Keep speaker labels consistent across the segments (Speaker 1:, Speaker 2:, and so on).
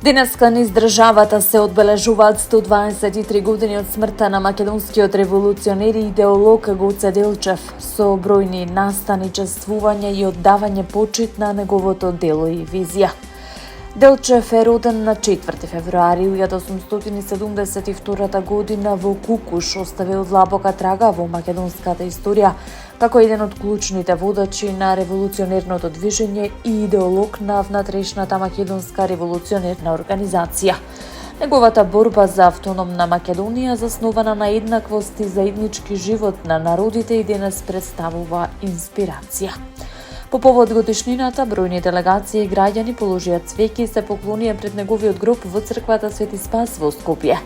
Speaker 1: Денеска низ државата се одбележуваат 123 години од смртта на македонскиот револуционер и идеолог Гоце Делчев, со бројни настани, чествувања и оддавање почит на неговото дело и визија. Делчев е роден на 4 февруари 1872 година во Кукуш, оставил длабока трага во македонската историја, како еден од клучните водачи на револуционерното движење и идеолог на внатрешната македонска револуционерна организација. Неговата борба за автономна Македонија, заснована на еднаквост и заеднички живот на народите, и денес представува инспирација. По повод годишнината, бројни делегации и граѓани положија цвеќе и се поклонија пред неговиот гроб во црквата Свети Спас во Скопје,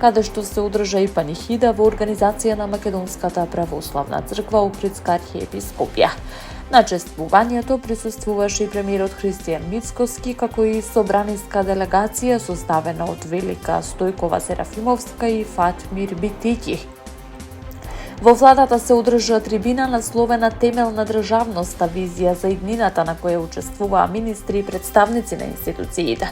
Speaker 1: каде што се одржа и панихида во организација на Македонската православна црква Охридска архиепископија. На чествувањето присуствуваше и премиерот Христијан Мицкоски, како и собраниска делегација составена од Велика Стојкова Серафимовска и Фатмир Битики. Во владата се одржа трибина насловена Темел на државноста, визија за иднината, на која учествуваа министри и представници на институциите,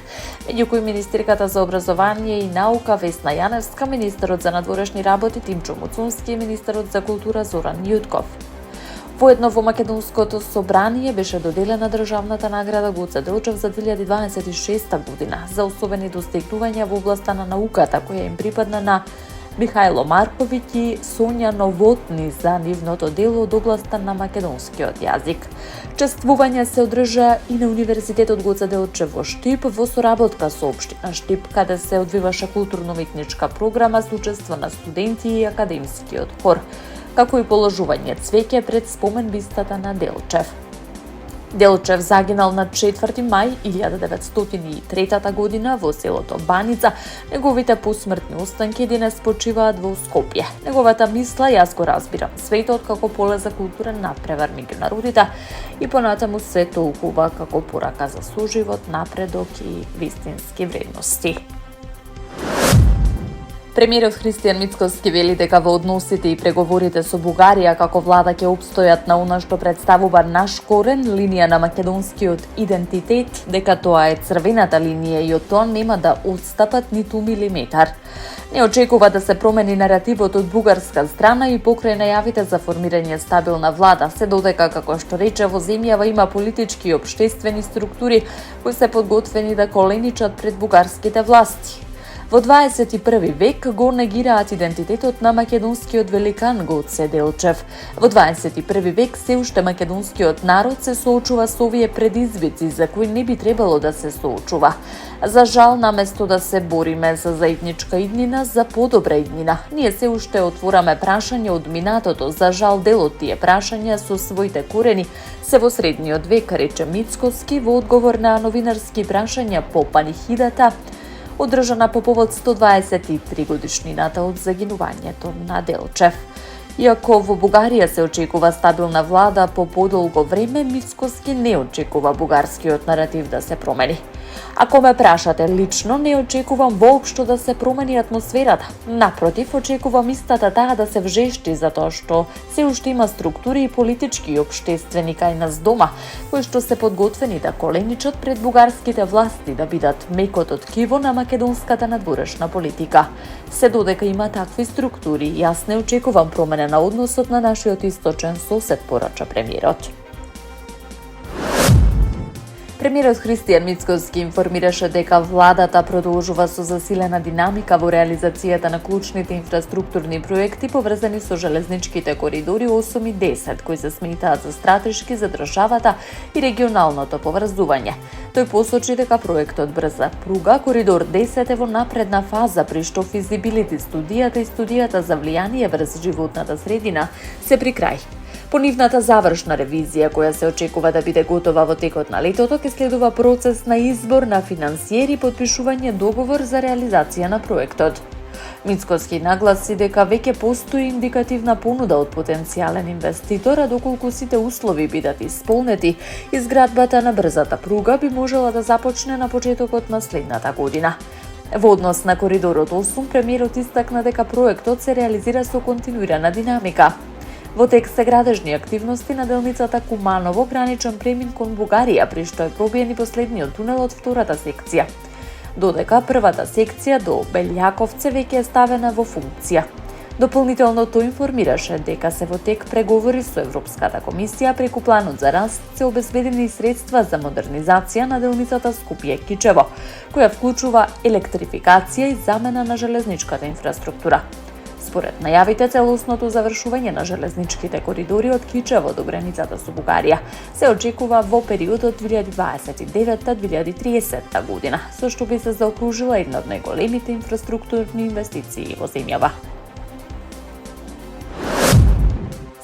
Speaker 1: меѓу кои министерката за образование и наука Весна Јаневска, министерот за надворешни работи Тимчо Муцунски и министерот за култура Зоран Јутков. Воедно во Македонското собрание беше доделена државната награда Гоце Делчев за 2026 година за особени достигнувања во областа на науката, која им припадна на Михајло Марковиќ и Сонја Новотни за нивното дело од областа на македонскиот јазик. Чествување се одржа и на Универзитетот Гоце Делчев во Штип во соработка со општина Штип, каде се одвиваше културно-уметничка програма со учество на студенти и академскиот хор, како и положување цвеќе пред спомен бистата на Делчев. Делчев загинал на 4 мај 1903 година во селото Баница. Неговите посмртни останки денес почиваат во Скопје. Неговата мисла "Јас го разбирам светот" како поле за културен напревар меѓу народите и понатаму се толкува како порака за соживот, напредок и вистински вредности. Премиерот Христијан Мицкоски вели дека во односите и преговорите со Бугарија како влада ќе опстојат на она што представува наш корен, линија на македонскиот идентитет, дека тоа е црвената линија и од тоа нема да отстапат ниту милиметар. Не очекува да се промени наративот од бугарска страна и покрај најавите за формирање стабилна влада, се додека, како што рече, во земјава има политички и општествени структури кои се подготвени да коленичат пред бугарските власти. Во 21 век го негираат идентитетот на македонскиот великан Гоце Делчев. Во 21 век се уште македонскиот народ се соочува со овие предизвици за кои не би требало да се соочува. За жал, наместо да се бориме за заедничка иднина, за подобра иднина, ние се уште отвораме прашања од минатото. За жал, дел од тие прашања со своите корени се во средниот век, рече Мицкоски во одговор на новинарски прашања по панихидата, одржана по повод 123 годишнината од загинувањето на Делчев. Иако во Бугарија се очекува стабилна влада по подолго време, Мицкоски не очекува бугарскиот наратив да се промени. Ако ме прашате лично, не очекувам воопшто да се промени атмосферата. Напротив, очекувам истата таа да се вжешти, затоа што се уште има структури и политички и општествени кај нас дома, кои што се подготвени да коленичат пред бугарските власти, да бидат мекото ткиво на македонската надворешна политика. Се додека има такви структури, јас не очекувам промена на односот на нашиот источен сосед, порача премиерот. Премиерот Христијан Мицкоски информираше дека владата продолжува со засилена динамика во реализацијата на клучните инфраструктурни проекти поврзани со железничките коридори 8 и 10, кои се сметаат за стратешки за државата и регионалното поврзување. Тој посочи дека проектот брза пруга коридор 10 е во напредна фаза, при што физибилити студијата и студијата за влијание врз животната средина се при крај. По нивната завршна ревизија, која се очекува да биде готова во текот на летото, ќе следува процес на избор на финансиер и подпишување договор за реализација на проектот. Мицкоски нагласи дека веќе постои индикативна понуда од потенцијален инвеститор, а доколку сите услови бидат исполнети, изградбата на брзата пруга би можела да започне на почетокот на следната година. Во однос на коридорот 8, премиерот истакна дека проектот се реализира со континуирана динамика. Во тек се градежни активности на делницата Куманово граничен премин кон Бугарија, при што е пробиен и последниот тунел од втората секција. додека првата секција до Белјаковце веќе е ставена во функција. Дополнително тој информираше дека се во тек преговори со Европската комисија преку планот за раст се обезбедени средства за модернизација на делницата Скопје-Кичево, која вклучува електрификација и замена на железничката инфраструктура. Според најавите, целосното завршување на железничките коридори од Кичево до границата со Бугарија се очекува во периодот 2029-2030 година, со што би се заокружила една од најголемите инфраструктурни инвестиции во земјава.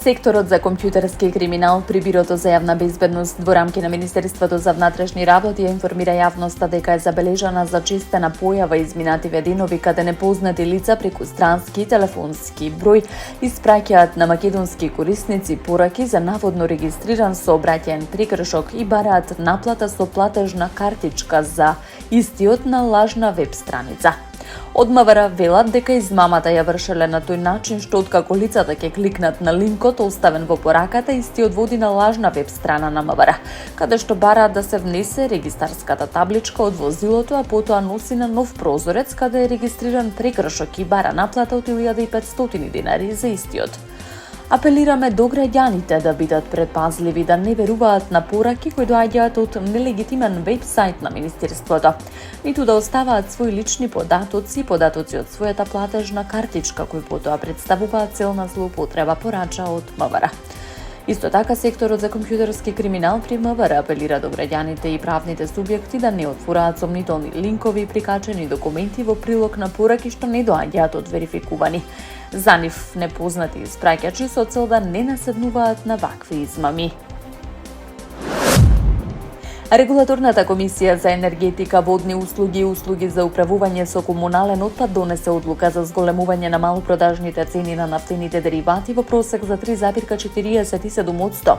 Speaker 1: Секторот за компјутерски криминал при Бирото за јавна безбедност во рамки на Министерството за внатрешни работи ја информира јавноста дека е забележана зачестена појава изминативе денови каде непознати лица преку странски телефонски број испраќаат на македонски корисници пораки за наводно регистриран сообраќаен прекршок и бараат наплата со платежна картичка за истиот на лажна веб страница. Од МВР велат дека измамата ја вршеле на тој начин што откако лицата ќе кликнат на линкот оставен во пораката, истиот води на лажна веб страна на МВР, каде што бараат да се внесе регистарската табличка од возилото, а потоа носи на нов прозорец каде е регистриран прекршок и бара наплата од 1500 денари за истиот. Апелираме до граѓаните да бидат предпазливи, да не веруваат на пораки кои доаѓаат од нелегитимен веб-сайт на Министерството, ниту да оставаат своји лични податоци од својата платежна картичка, кои потоа представуваат цел на злоупотреба, порача од МВР. Исто така, секторот за компјутерски криминал при МВР апелира до граѓаните и правните субјекти да не отвораат сомнителни линкови и прикачени документи во прилог на пораки што не доаѓаат од верификувани за нив непознати испраќачи со цел да не наседнуваат на вакви измами. Регулаторната комисија за енергетика, водни услуги и услуги за управување со комунален отпад донесе одлука за зголемување на малопродажните цени на нафтените деривати во просек за 3,47%,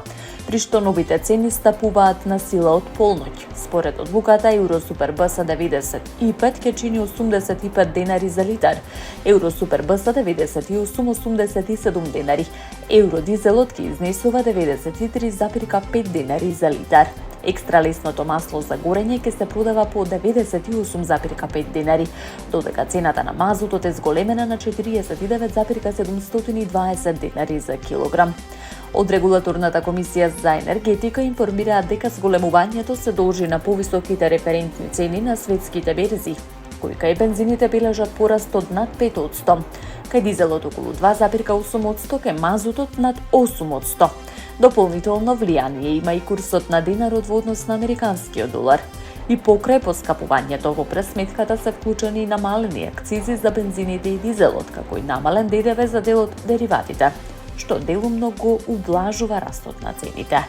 Speaker 1: при што новите цени стапуваат на сила од полноќ. Според одлуката, Евросупер БС 95 ќе чини 85 денари за литар, Евросупер БС 98,87 денари, Евродизелот ќе изнесува 93,5 денари за литар. Екстра лесното масло за горење ќе се продава по 98,5 денари, додека цената на мазутот е зголемена на 49,720 денари за килограм. Од Регулаторната комисија за енергетика информираат дека зголемувањето се должи на повисоките референтни цени на светските берзи, кои кај бензините бележат пораст од над 5%, кај дизелот околу 2,8%, кај мазутот над 8%. Дополнително влијание има и курсот на денарот во однос на американскиот долар. И покрај поскапувањето во пресметката се вклучени и намалени акцизи за бензините и дизелот, како и намален ДДВ за дел од дериватите, што делумно го ублажува растот на цените.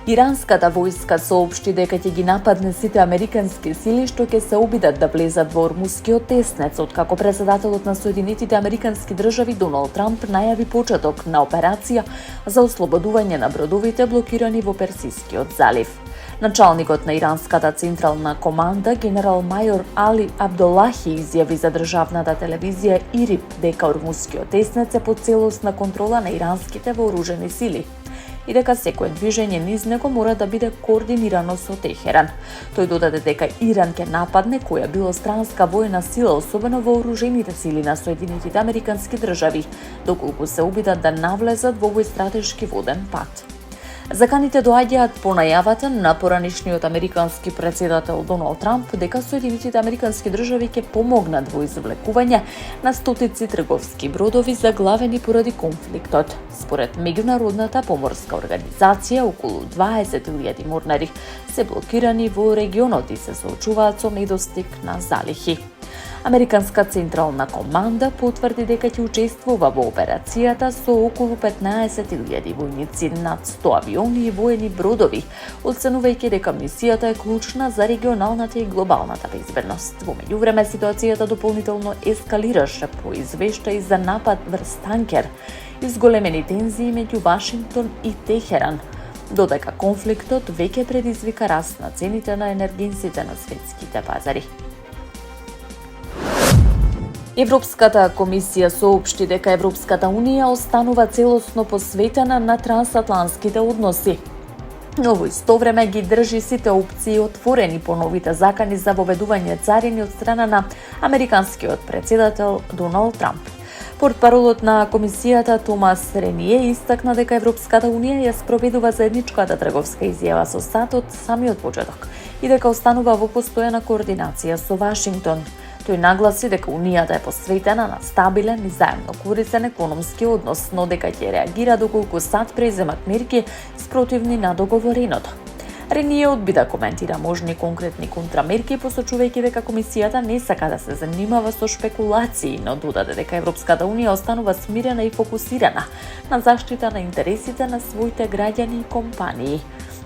Speaker 1: Иранската војска соопшти дека ќе ги нападне сите американски сили што ќе се обидат да влезат во Ормускиот теснец, откако председателот на Соединетите американски држави Доналд Трамп најави почеток на операција за ослободување на бродовите блокирани во Персискиот залив. Началникот на иранската централна команда, генерал мајор Али Абдолахи, изјави за државната телевизија ИРИБ дека Ормускиот теснец е под целосна контрола на иранските вооружени сили и дека секое движење низ него мора да биде координирано со Техеран. Тој додаде дека Иран ќе нападне која било странска војна сила, особено вооружените сили на Соединетите американски држави, доколку се обидат да навлезат во овој стратешки воден пат. Заканите доаѓаат по најавата на поранишниот американски председател Доналд Трамп дека Соединетите американски држави ќе помогнат во извлекување на стотици трговски бродови заглавени поради конфликтот. Според меѓународната поморска организација, околу 20.000 морнари се блокирани во регионот и се соочуваат со недостиг на залихи. Американска централна команда потврди дека ќе учествува во операцијата со околу 15.000 војници, над 100 авиони и воени бродови, оценувајќи дека мисијата е клучна за регионалната и глобалната безбедност. Во меѓувреме ситуацијата дополнително ескалираше по извештаи за напад врз танкер и зголемени тензии меѓу Вашингтон и Техеран, додека конфликтот веќе предизвика раст на цените на енергенсите на светските пазари. Европската комисија соопшти дека Европската унија останува целосно посветена на трансатлантските односи. Но во исто време ги држи сите опции отворени по новите закани за воведување царини од страна на американскиот претседател Доналд Трамп. Портпаролот на комисијата Томас Рение истакна дека Европската унија ја спроведува заедничката трговска изјава со САД од самиот почеток и дека останува во постојана координација со Вашингтон. Тој нагласи дека Унијата е посветена на стабилен и заемно корисен економски однос, но дека ќе реагира доколку САД преземат мерки спротивни на договореното. Рение одби да коментира можни конкретни контрамерки, посочувајќи дека комисијата не сака да се занимава со шпекулации, но додаде дека Европската унија останува смирена и фокусирана на заштита на интересите на своите граѓани и компании.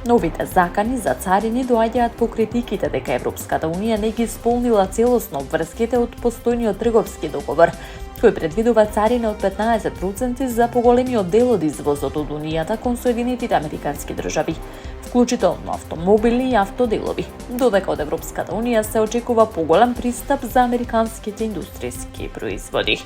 Speaker 1: Новите закани за царини доаѓаат по критиките дека Европската унија не ги исполнила целосно обврските од постојниот трговски договор, кој предвидува царина од 15% за поголемиот дел од извозот од Унијата кон Соединетите Американски држави, вклучително автомобили и автоделови, додека од Европската унија се очекува поголем пристап за американските индустријски производи.